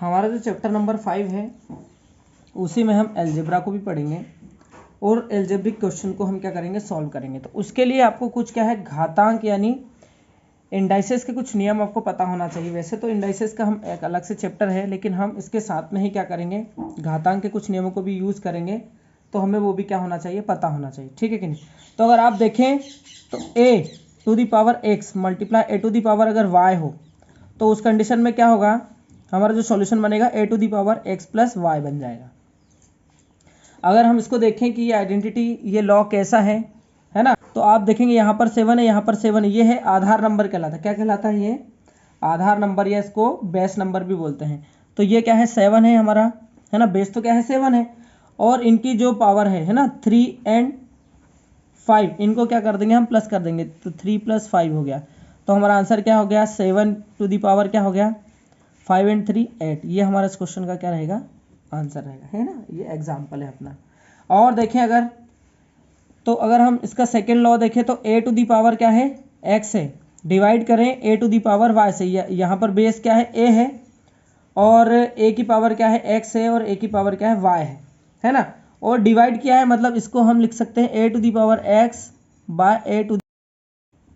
हमारा जो chapter number 5 है उसी में हम अलजेब्रा को भी पढ़ेंगे और एल्जेब्रिक क्वेश्चन को हम क्या करेंगे, सॉल्व करेंगे। तो उसके लिए आपको कुछ क्या है, घातांक यानी इंडाइसेस के कुछ नियम आपको पता होना चाहिए। वैसे तो इंडाइसेस का हम एक अलग से चैप्टर है, लेकिन हम इसके साथ में ही क्या करेंगे, घातांक के कुछ नियमों को भी यूज़ करेंगे, तो हमें वो भी क्या होना चाहिए, पता होना चाहिए। ठीक है कि नहीं। तो अगर आप देखें तो a to the power x multiply a to the power अगर y हो तो उस कंडीशन में क्या होगा, हमारा जो सॉल्यूशन बनेगा a to the power x plus y बन जाएगा। अगर हम इसको देखें कि ये आइडेंटिटी, ये लॉ कैसा है ना, तो आप देखेंगे यहाँ पर 7 है, यहाँ पर 7 है, ये है आधार नंबर कहलाता है। क्या कहलाता है ये, आधार नंबर, या इसको बेस नंबर भी बोलते हैं। तो ये क्या है, 7 है हमारा, है ना, बेस तो क्या है 7 है, और इनकी जो पावर है ना 3 एंड 5, इनको क्या कर देंगे हम, प्लस कर देंगे, तो 3 + 5 हो गया। तो हमारा आंसर क्या हो गया, 7 टू दी पावर क्या हो गया, 5 एंड 3 8। ये हमारा इस क्वेश्चन का क्या रहेगा, आंसर रहेगा, है ना। ये एग्जाम्पल है अपना। और देखें अगर, तो अगर हम इसका सेकेंड लॉ देखें तो a टू दी पावर क्या है, x है, डिवाइड करें a to the power y से। यहाँ पर बेस क्या है, a है, और a की पावर क्या है, x है, और a की पावर क्या है, y है ना। और डिवाइड किया है, मतलब इसको हम लिख सकते हैं a to the power x by a to the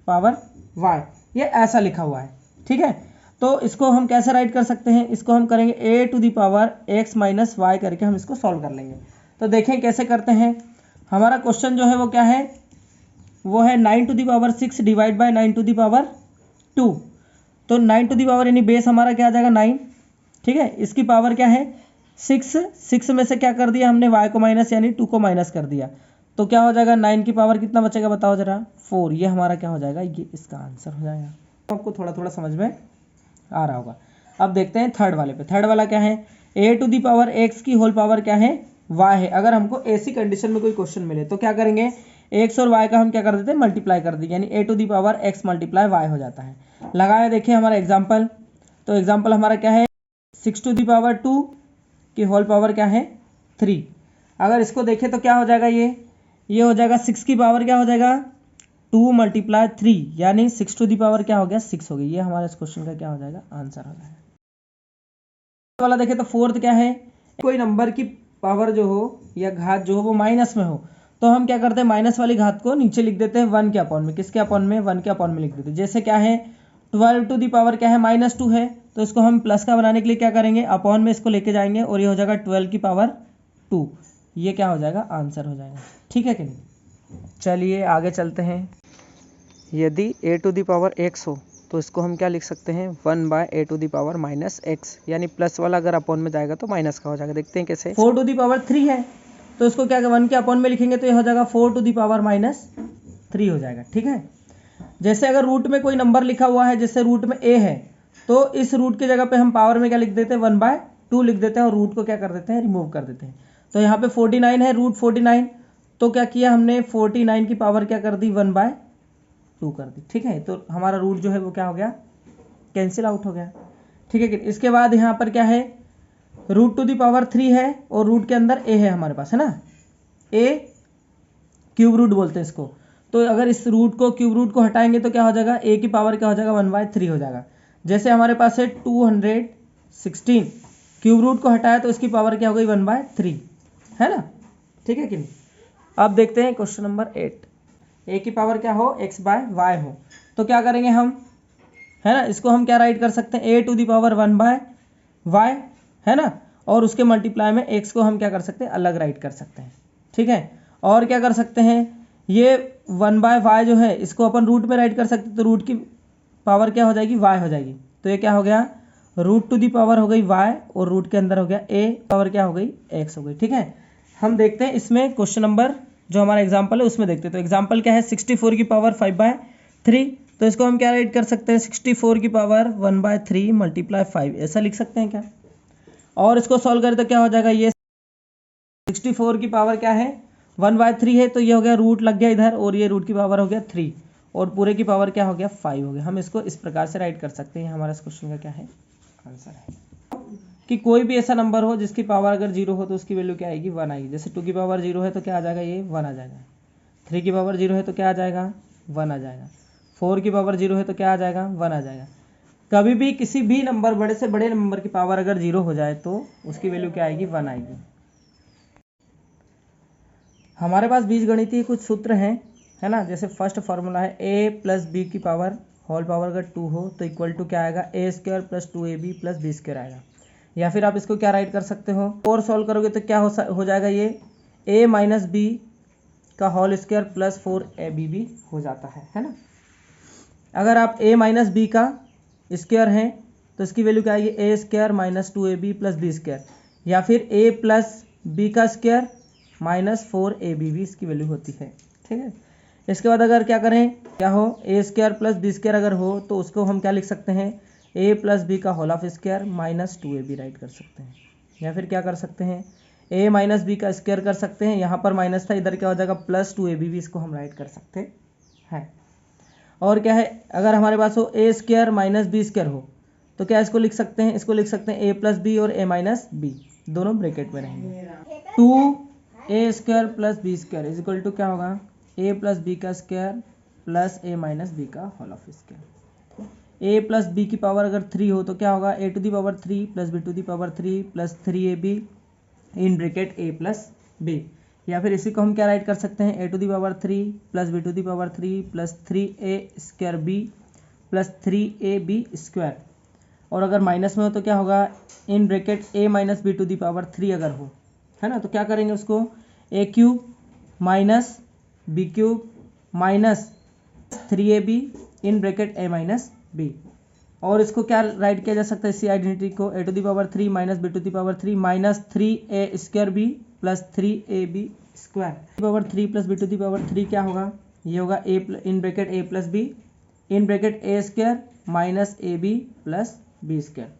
power y, ये ऐसा लिखा हुआ है। ठीक है, तो इसको हम कैसे राइट कर सकते हैं, इसको हम करेंगे a to the power x minus y करके हम इसको सॉल्व कर लेंगे। तो देखें कैसे करते हैं। हमारा क्वेश्चन जो है वो क्या है, वो है 9 to the power 6 divide by 9 to the power 2। तो 9 टू दी पावर यानी बेस हमारा क्या आ जाएगा 9। ठीक है, इसकी पावर क्या है 6 में से क्या कर दिया हमने, y को माइनस यानी 2 को माइनस कर दिया। तो क्या हो जाएगा, 9 की पावर कितना बचेगा बताओ जरा, 4। ये हमारा क्या हो जाएगा, ये इसका आंसर हो जाएगा। तो आपको थोड़ा थोड़ा समझ में आ रहा होगा। अब देखते हैं थर्ड वाले पे। थर्ड वाला क्या है, a to the power x की होल पावर क्या है, y है। अगर हमको ऐसी कंडीशन में कोई क्वेश्चन मिले तो क्या करेंगे, x और y का हम क्या कर देते हैं, मल्टीप्लाई कर देंगे, यानी a to the power x multiply y हो जाता है। लगाया देखिए हमारा एग्जाम्पल। तो एग्जाम्पल हमारा क्या है, 6 टू दी पावर 2 की होल पावर क्या है 3। अगर इसको देखें तो क्या हो जाएगा, ये हो जाएगा 6 की पावर क्या हो जाएगा 2 मल्टीप्लाई 3, यानी 6 टू दी पावर क्या हो गया 6 हो गई। ये हमारा इस क्वेश्चन का क्या हो जाएगा, आंसर हो जाएगा। वाला देखें तो फोर्थ क्या है, कोई नंबर की पावर जो हो या घात जो हो वो माइनस में हो, तो हम क्या करते हैं, माइनस वाली घात को नीचे लिख देते हैं 1 के अपॉन में। किसके अपॉन में, 1 के अपॉन में लिख देते हैं। जैसे क्या है 12 टू दी पावर क्या है -2 है, तो इसको हम प्लस का बनाने के लिए क्या करेंगे, अपॉन में इसको लेके जाएंगे, और ये हो जाएगा 12 की पावर 2। ये क्या हो जाएगा, आंसर हो जाएगा। ठीक है कि नहीं। चलिए आगे चलते हैं। यदि a to the power x हो तो इसको हम क्या लिख सकते हैं, 1 by a to the power -x, यानी प्लस वाला अगर अपॉन में जाएगा तो माइनस का हो जाएगा। देखते हैं कैसे। 4 टू दी पावर 3 है, तो इसको क्या 1 के अपॉन में लिखेंगे तो ये हो जाएगा 4 टू दी पावर -3 हो जाएगा। ठीक है, जैसे अगर रूट में कोई नंबर लिखा हुआ है, जैसे रूट में a है, तो इस रूट की जगह पे हम पावर में क्या लिख देते हैं, 1/2 लिख देते हैं, और रूट को क्या कर देते हैं, रिमूव कर देते हैं। तो यहाँ पे 49 है, रूट 49, तो क्या किया हमने 49 की पावर क्या कर दी, 1/2 कर दी। ठीक है, तो हमारा रूट जो है वो क्या हो गया, कैंसिल आउट हो गया। ठीक है, इसके बाद यहाँ पर क्या है, रूट टू दी पावर 3 है, और रूट के अंदर a है हमारे पास, है ना, a क्यूब रूट बोलते हैं इसको। तो अगर इस रूट को, क्यूब रूट को हटाएंगे तो क्या हो जाएगा, a की पावर क्या हो जाएगा 1/3 हो जाएगा। जैसे हमारे पास है 216, क्यूब रूट को हटाया तो इसकी पावर क्या हो गई 1/3, है ना। ठीक है कि नहीं। अब देखते हैं क्वेश्चन नंबर 8। a की पावर क्या हो, x/y हो, तो क्या करेंगे हम, है ना, इसको हम क्या राइट कर सकते हैं, a to the power 1/y, है ना, और उसके मल्टीप्लाई में x को हम क्या कर सकते हैं, अलग राइट कर सकते हैं। ठीक है, और क्या कर सकते हैं, ये 1/y जो है इसको अपन रूट में राइट कर सकते हैं, तो रूट की पावर क्या हो जाएगी, y हो जाएगी। तो ये क्या हो गया, रूट टू दी पावर हो गई y, और रूट के अंदर हो गया a, पावर क्या हो गई, x हो गई। ठीक है, हम देखते हैं इसमें क्वेश्चन नंबर जो हमारा एग्जाम्पल है उसमें देखते हैं। तो एग्जाम्पल क्या है, 64 की पावर 5/3, तो इसको हम क्या राइट कर सकते हैं, 64 की पावर 1/3 मल्टीप्लाई 5, ऐसा लिख सकते हैं क्या। और इसको सॉल्व करें तो क्या हो जाएगा, ये 64 की पावर क्या है 1/3 है, तो ये हो गया रूट लग गया इधर, और ये रूट की पावर हो गया 3, और पूरे की पावर क्या हो गया 5 हो गया। हम इसको इस प्रकार से राइट कर सकते हैं। हमारा इस क्वेश्चन का क्या है, आंसर है कि कोई भी ऐसा नंबर हो जिसकी पावर अगर 0 हो तो उसकी वैल्यू क्या आएगी, 1 आएगी। जैसे 2 की पावर 0 है तो क्या आ जाएगा, ये 1 आ जाएगा। 3 की पावर 0 है तो क्या आ जाएगा, 1 आ जाएगा। 4 की पावर 0 है तो क्या आ जाएगा, 1 आ जाएगा। कभी भी किसी भी नंबर, बड़े से बड़े नंबर की पावर अगर 0 हो जाए तो उसकी वैल्यू क्या आएगी, 1 आएगी। हमारे पास बीजगणितीय कुछ सूत्र हैं, है ना। जैसे फर्स्ट फॉर्मूला है a प्लस बी की पावर होल पावर अगर 2 हो तो इक्वल टू क्या आएगा, A square plus 2ab plus B square आएगा। या फिर आप इसको क्या राइट कर सकते हो, और सॉल्व करोगे तो क्या हो जाएगा, ये a माइनस बी का होल स्क्वायर प्लस 4ab भी हो जाता है ना। अगर आप a माइनस बी का स्क्वायर है तो इसकी वैल्यू क्या आएगी, A square minus 2ab plus B square, या फिर a प्लस बी का स्क्वायर माइनस 4ab भी इसकी वैल्यू होती है, ठीक है। इसके बाद अगर क्या करें, क्या हो, ए स्क्वायर प्लस बी स्क्वायर अगर हो तो उसको हम क्या लिख सकते हैं, a प्लस बी का whole of square minus 2ab write कर सकते हैं। या फिर क्या कर सकते हैं, a माइनस बी का स्क्वायर कर सकते हैं, यहाँ पर माइनस था, इधर क्या हो जाएगा प्लस 2ab भी इसको हम राइट कर सकते हैं। और क्या है, अगर हमारे पास हो ए स्क्वायर माइनस बी स्क्वायर हो तो क्या इसको लिख सकते हैं, इसको लिख सकते हैं ए प्लस बी और ए माइनस बी दोनों ब्रैकेट में रहेंगे। 2a square plus B square is equal to क्या होगा, a प्लस बी का square plus a minus B का whole of square. a plus B की पावर अगर 3 हो तो क्या होगा, a to the power 3 plus b to the power 3 plus 3ab in bracket a plus b। या फिर इसी को हम क्या राइट कर सकते हैं, a to the power 3 plus b to the power 3 plus 3a square b plus 3ab square. और अगर माइनस में हो तो क्या होगा, in bracket a minus B to the power 3 अगर हो, है ना, तो क्या करेंगे उसको, a cube minus B cube minus 3ab in bracket a minus B. और इसको क्या राइट किया जा सकता है, इसी आइडेंटिटी को, a to the power 3 minus B to the power 3 minus 3a square b plus 3ab square. Power 3 plus B to the power 3 क्या होगा, ये होगा a in bracket a plus B in bracket a square minus ab plus B square.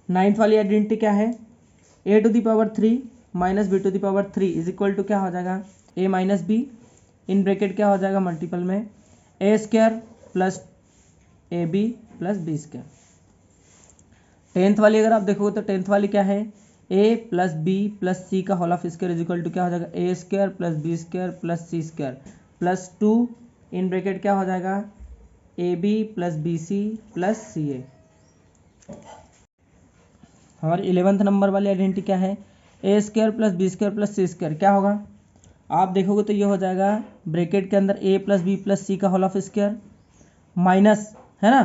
Ninth वाली identity क्या है, a to the power 3 minus B to the power 3 is equal to क्या हो जाएगा, a minus B in bracket क्या हो जाएगा multiple में a square plus ab plus B square. Tenth वाली अगर आप देखोगे तो टेंथ वाली क्या है, a plus B plus C का whole of square is equal to क्या हो जाएगा, a square plus B square plus C square plus 2 in bracket क्या हो जाएगा, ab plus B C plus C A. हमारी 11th नंबर वाली identity क्या है, A square plus B square plus C square. क्या होगा, आप देखोगे तो ये हो जाएगा ब्रैकेट के अंदर a plus B plus C का होल ऑफ स्क्वायर माइनस, है ना,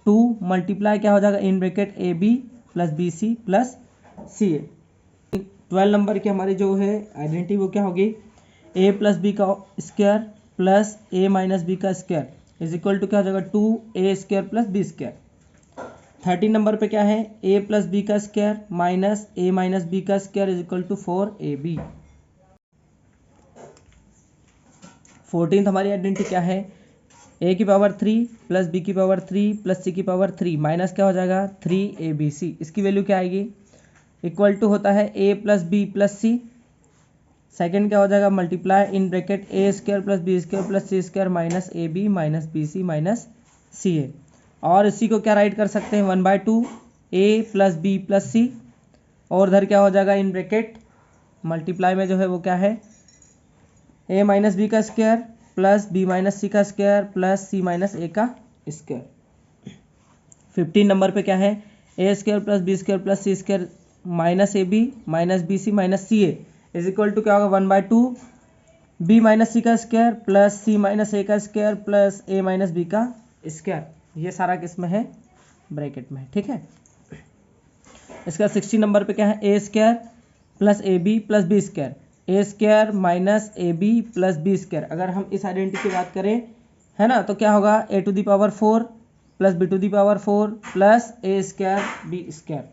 2 मल्टीप्लाई क्या हो जाएगा, in bracket A B plus B C plus C A. 12 number की हमारी जो है आइडेंटिटी वो क्या होगी, a प्लस बी का square plus a minus B का स्क्वायर इज इक्वल टू क्या हो जाएगा, 2a square plus B square. 13 number पे क्या है, a प्लस बी का square minus a minus B का square is equal to 4ab। 14th हमारी आइडेंटिटी क्या है, a की पावर 3 प्लस b की पावर 3 प्लस c की पावर 3 माइनस क्या हो जाएगा 3abc। इसकी वैल्यू क्या आएगी, इक्वल टू होता है a plus B plus C, second क्या हो जाएगा multiply in bracket a square plus B square plus C square minus A B minus B C minus C A. और इसी को क्या राइट कर सकते हैं, 1/2 a प्लस बी प्लस सी, और इधर क्या हो जाएगा इन ब्रैकेट मल्टीप्लाई में जो है वो क्या है, a माइनस बी का square plus B minus C का square plus C minus A का स्क्वायर। 15 नंबर पे क्या है, A square plus B square plus C square minus A B minus B C minus C A is equal to क्या होगा 1/2 B minus C का square plus C minus A का square plus A minus B का square. ये सारा किस में है, ब्रैकेट में है, ठीक है। इसका 16 नंबर पे क्या है, A square plus A B plus B square, A square minus A B plus B square. अगर हम इस आइडेंटिटी की बात करें, है ना, तो क्या होगा A to the power 4 plus B to the power 4 plus A square B square.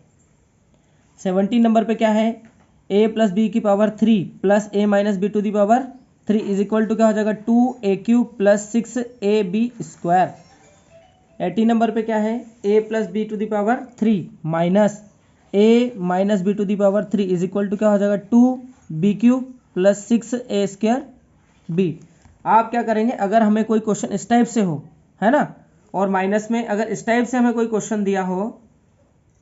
17 number पे क्या है, ए प्लस बी की power 3 plus A minus B to the power 3 is equal to क्या हो जाएगा 2a cube plus 6ab square. 18 number पे क्या है, a plus B to the power 3 minus a minus B to the power 3 is equal to क्या हो जाएगा 2b cube plus 6a square b। आप क्या करेंगे, अगर हमें कोई क्वेश्चन इस टाइप से हो, है ना, और माइनस में अगर इस टाइप से हमें कोई क्वेश्चन दिया हो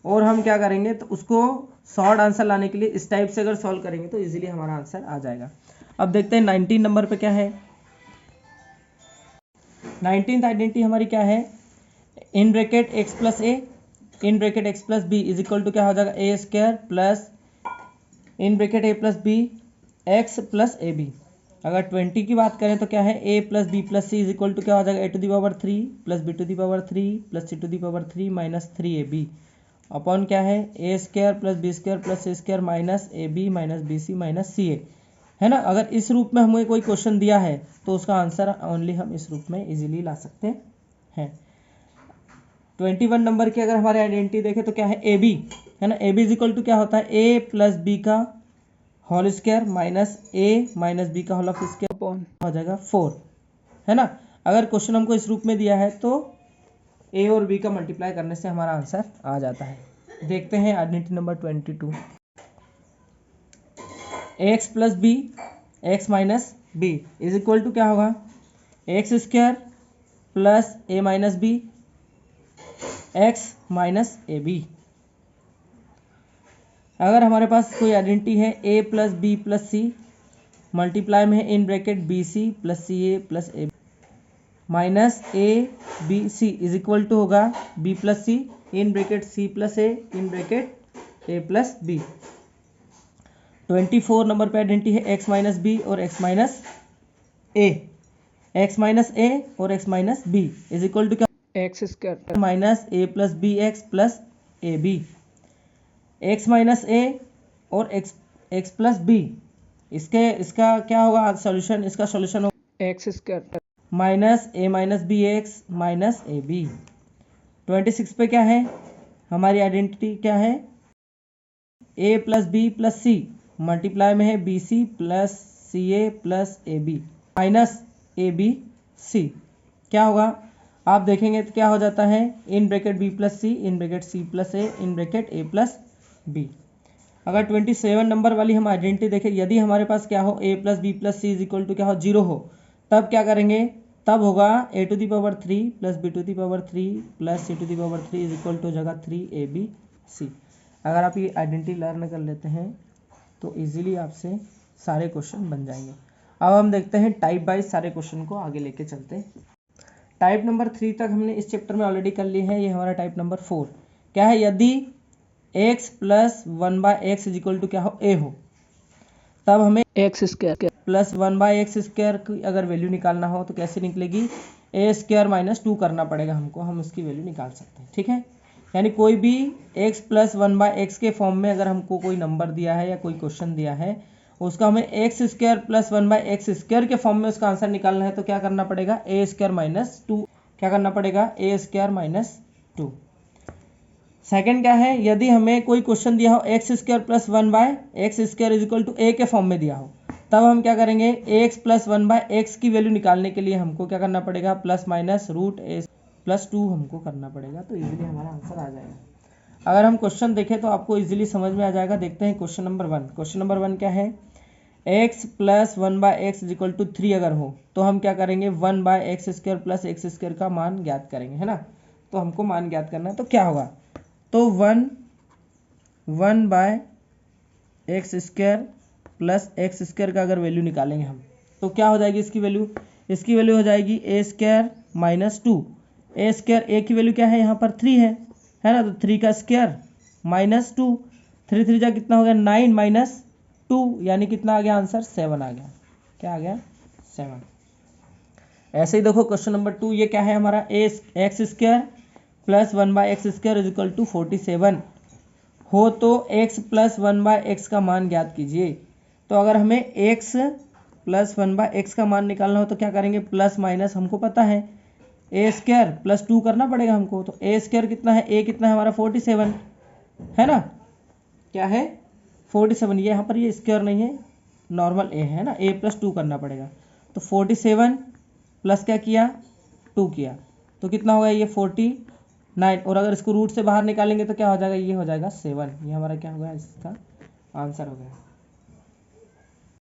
और हम क्या करेंगे तो उसको शॉर्ट आंसर लाने के लिए इस टाइप से अगर सॉल्व करेंगे तो इजीली हमारा आंसर आ जाएगा। अब देखते हैं 19 नंबर पे क्या है। 19th आइडेंटिटी हमारी क्या है, in bracket X plus A in bracket X plus B is equal to क्या हो जाएगा A square plus in bracket A plus B X plus A B. अगर 20 की बात करें तो क्या है A plus B plus C is equal to क्या हो जाएगा A to the power 3 plus B to the power 3 plus C to the power 3 minus 3ab upon क्या है A square plus B square plus C square minus A B minus B C minus C A, है ना। अगर इस रूप में हमें कोई क्वेश्चन दिया है तो उसका आंसर ओनली हम इस रूप में इजीली ला सकते हैं। 21 नंबर की अगर हमारे आइडेंटिटी देखें तो क्या है ए बी, है ना। A B is equal to क्या होता है ए प्लस बी का whole square minus A minus B का होल ऑफ स्क्वायर अपॉन हो जाएगा 4, है ना। अगर क्वेश्चन हमको इस रूप में दिया है तो ए और बी का मल्टीप्लाई करने से हमारा आंसर आ जाता है। देखते हैं identity number 22, X plus B X minus B is equal to क्या होगा X square plus A minus B X minus A B. अगर हमारे पास कोई आइडेंटिटी है A plus B plus C multiply में है in bracket B C plus C A plus A minus A B C is equal to होगा B plus C in bracket C plus A in bracket A plus B. 24 number पे identity है X minus B और X minus A, X minus A और X minus B is equal to क्या X square minus A plus B X plus A B. X minus A और X plus B इसका क्या होगा solution, इसका solution होगा X square minus A minus B X minus A B. 26 पे क्या है हमारी आइडेंटिटी क्या है A plus B plus C multiply में है B C plus C A plus A B minus A B C. क्या होगा आप देखेंगे तो क्या हो जाता है in bracket B plus C in bracket C plus A in bracket A plus B. अगर 27 नंबर वाली हम आइडेंटिटी देखें यदि हमारे पास क्या हो A plus B plus C is equal to क्या हो 0 हो तब क्या करेंगे तब होगा A to the power 3 plus B to the power 3 plus C to the power 3 is equal to जगह 3ab c। अगर आप ये आइडेंटिटी लर्न कर लेते हैं तो इजीली आपसे सारे क्वेश्चन बन जाएंगे। अब हम देखते हैं टाइप वाइज सारे क्वेश्चन को आगे लेके चलते हैं। टाइप नंबर 3 तक हमने इस चैप्टर में ऑलरेडी कर ली है। ये हमारा टाइप नंबर 4 क्या है यदि x plus 1/x is equal to क्या हो a हो तब हमें x square plus 1/x square की अगर वैल्यू निकालना हो तो कैसे निकलेगी ए स्क्वायर माइनस 2 करना पड़ेगा हमको, हम उसकी वैल्यू निकाल सकते हैं। ठीक है, यानी कोई भी x प्लस 1/x के फॉर्म में अगर हमको कोई नंबर दिया है या कोई क्वेश्चन दिया है उसका हमें x square plus 1/x square के फॉर्म में उसका आंसर निकालना है तो क्या करना पड़ेगा ए स्क्वायर माइनस 2, क्या करना पड़ेगा ए स्क्वायर माइनस 2। सेकंड क्या है यदि हमें कोई क्वेश्चन दिया हो X square plus 1/x square is equal to A के फॉर्म में दिया हो तब हम क्या करेंगे एक्स प्लस 1/x की वैल्यू निकालने के लिए हमको क्या करना पड़ेगा प्लस माइनस रूट ए प्लस 2 हमको करना पड़ेगा तो इजीली हमारा आंसर आ जाएगा। अगर हम क्वेश्चन देखें तो आपको इजीली समझ में आ जाएगा। देखते हैं क्वेश्चन नंबर 1। क्वेश्चन नंबर 1 क्या है x plus 1/x is equal to 3 अगर हो तो हम क्या करेंगे 1/x square plus x square का मान ज्ञात करेंगे, है ना। तो हमको मान ज्ञात करना है तो क्या होगा तो 1/x square plus x square का अगर वैल्यू निकालेंगे हम तो क्या हो जाएगी इसकी वैल्यू हो जाएगी ए स्क्वायर माइनस 2। ए स्क्वायर ए की वैल्यू क्या है यहाँ पर 3 है ना, तो 3 का स्क्वायर माइनस 2 3 3 जा कितना हो गया 9 माइनस 2 यानी कितना आ गया आंसर 7 आ गया। क्या आ गया 7। ऐसे ही देखो क्वेश्चन नंबर 2 ये क्या है हमारा A X square plus 1/x square is equal to 47 हो तो x प्लस 1/x का मान ज्ञात कीजिए। तो अगर हमें x प्लस 1/x का मान निकालना हो तो क्या करेंगे प्लस माइनस हमको पता है ए स्क्वायर प्लस 2 करना पड़ेगा हमको। तो ए स्क्वायर कितना है ए कितना है हमारा 47 है ना, क्या है 47। ये यहाँ पर ये स्क्वायर नहीं है नॉर्मल ए है ना, ए प्लस 2 करना पड़ेगा। तो 47 प्लस क्या किया 2 किया तो कितना होगा ये 49 और अगर इसको रूट से बाहर निकालेंगे तो क्या हो जाएगा ये हो जाएगा 7। ये हमारा क्या हो गया इसका आंसर हो गया।